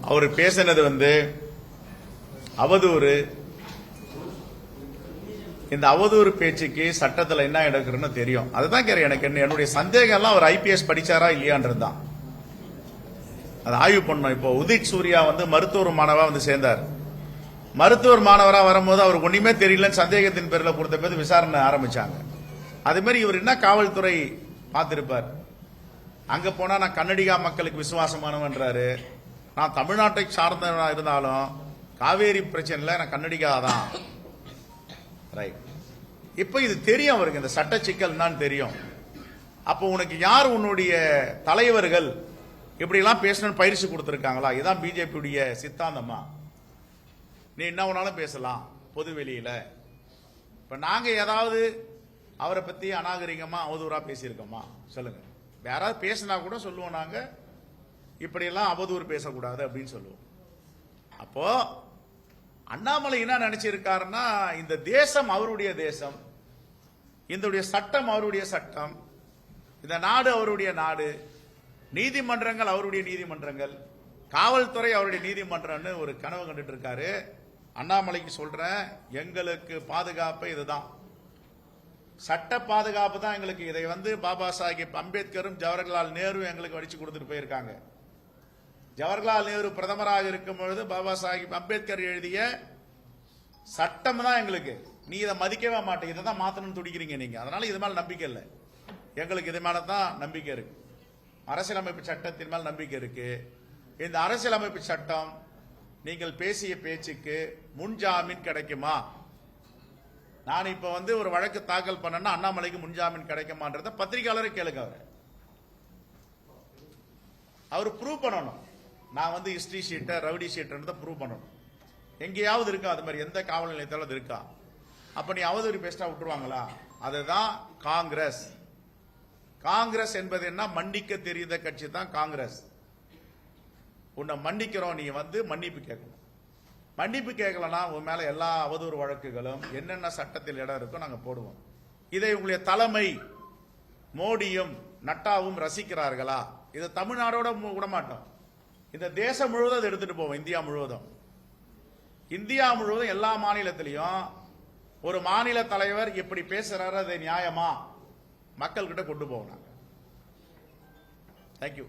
அவர் பேசினது அவதூறு. இந்த அவதூறு பேச்சுக்கு சட்டத்தில் என்ன எடுக்கிறன்னு தெரியும். அதுதான் எனக்கு என்னுடைய சந்தேகம் எல்லாம் அவர் ஐபிஎஸ் படிச்சாரா இல்லையான்றதுதான். அது ஆய்வு பண்ணோம். இப்போ உதித் சூர்யா மருத்துவர் மாணவா சேர்ந்தார். மருத்துவர் மாணவரா வரும்போது அவருக்கு ஒண்ணுமே தெரியலன்னு சந்தேகத்தின் பேரில் கொடுத்த பேர் விசாரணை ஆரம்பிச்சாங்க. அதே மாதிரி இவர் என்ன காவல்துறை பார்த்திருப்பார். அங்க போனா நான் கன்னடிகா மக்களுக்கு விசுவாசமானவன்றாரு. நான் தமிழ்நாட்டை சார்ந்தவனா இருந்தாலும் காவேரி பிரச்சனைல நான் கன்னடிகா தான். ரைட். இப்ப இது தெரியும் அவருக்கு, இந்த சட்ட சிக்கல் என்னன்னு தெரியும். அப்போ உனக்கு யார் உன்னுடைய தலைவர்கள் இப்படி எல்லாம் பேசணும்னு பயிற்சி கொடுத்திருக்காங்களா? இதான் பிஜேபியுடைய சித்தாந்தமா? நீ என்ன வேணாலும் பேசலாம் பொது வெளியில. இப்ப நாங்க ஏதாவது அவரை பத்தி அநாகரிகமா அவதூறா பேசியிருக்கோமா? சொல்லுங்க. யாராவது பேசினா கூட சொல்லுவோம், நாங்க இப்படி எல்லாம் அவதூறு பேசக்கூடாது அப்படின்னு சொல்லுவோம். அப்போ அண்ணாமலை என்ன நினைச்சிருக்காருன்னா, இந்த தேசம் அவருடைய தேசம், இந்த சட்டம் அவருடைய சட்டம், இந்த நாடு அவருடைய நாடு, நீதிமன்றங்கள் அவருடைய நீதிமன்றங்கள், காவல்துறை அவருடைய நீதிமன்றம்னு ஒரு கனவு கண்டுட்டு இருக்காரு. அண்ணாமலைக்கு சொல்றேன், எங்களுக்கு பாதுகாப்பு இதுதான், சட்ட பாதுகாப்பு தான் எங்களுக்கு. இதை பாபா சாஹிப் அம்பேத்கரும் ஜவஹர்லால் நேரு எங்களுக்கு வடிச்சு கொடுத்துட்டு போயிருக்காங்க. ஜவஹர்லால் நேரு பிரதமராக இருக்கும் பொழுது பாபா சாஹிப் அம்பேத்கர் எழுதிய சட்டம் தான் எங்களுக்கு. நீ இதை மதிக்கவே மாட்டேன், இதை தான் மாத்தணும்னு துடிக்கிறீங்க நீங்க. அதனால இது மேல நம்பிக்கை இல்லை எங்களுக்கு. இது மேல தான் நம்பிக்கை இருக்கு. அரசியலமைப்பு சட்டத்தின் மேல் நம்பிக்கை இருக்கு. இந்த அரசியலமைப்பு சட்டம் நீங்கள் பேசிய பேச்சுக்கு முன்ஜாமீன் கிடைக்குமா? நான் இப்ப ஒரு வழக்கு தாக்கல் பண்ணா அண்ணாமலைக்கு முன்ஜாமீன் கிடைக்குமான்றத பத்திரிகையாளரை கேளுங்க. அவர் ப்ரூவ் பண்ணணும். நான் ஹிஸ்டரி ஷீட்டை ரவுடி ஷீட் ப்ரூவ் பண்ணணும். எங்கேயாவது இருக்கா அது மாதிரி? எந்த காவல் நிலையத்தாலும் இருக்கா? அப்ப நீ அவதூறு பேசிட்டா விட்டுருவாங்களா? அதுதான் காங்கிரஸ். காங்கிரஸ் என்பது என்ன? மன்னிக்க தெரிந்த கட்சி தான் காங்கிரஸ். உன்னை மன்னிக்கிறோம், நீ மன்னிப்பு கேட்கணும். மன்னிப்பு கேட்கலன்னா உன் மேல எல்லா அவதூறு வழக்குகளும் என்னென்ன சட்டத்தில் இடம் இருக்கோ நாங்க போடுவோம். இதை உங்களுடைய தலைமை மோடியும் நட்டாவும் ரசிக்கிறார்களா? இதை தமிழ்நாடோட விடமாட்டோம். இந்த தேசம் முழுவதும் அதை எடுத்துட்டு போவோம். இந்தியா முழுவதும் எல்லா மாநிலத்திலையும் ஒரு மாநில தலைவர் எப்படி பேசுறாரு, அது நியாயமா மக்கள் கிட்ட கொண்டு போவோம். தேங்க்யூ.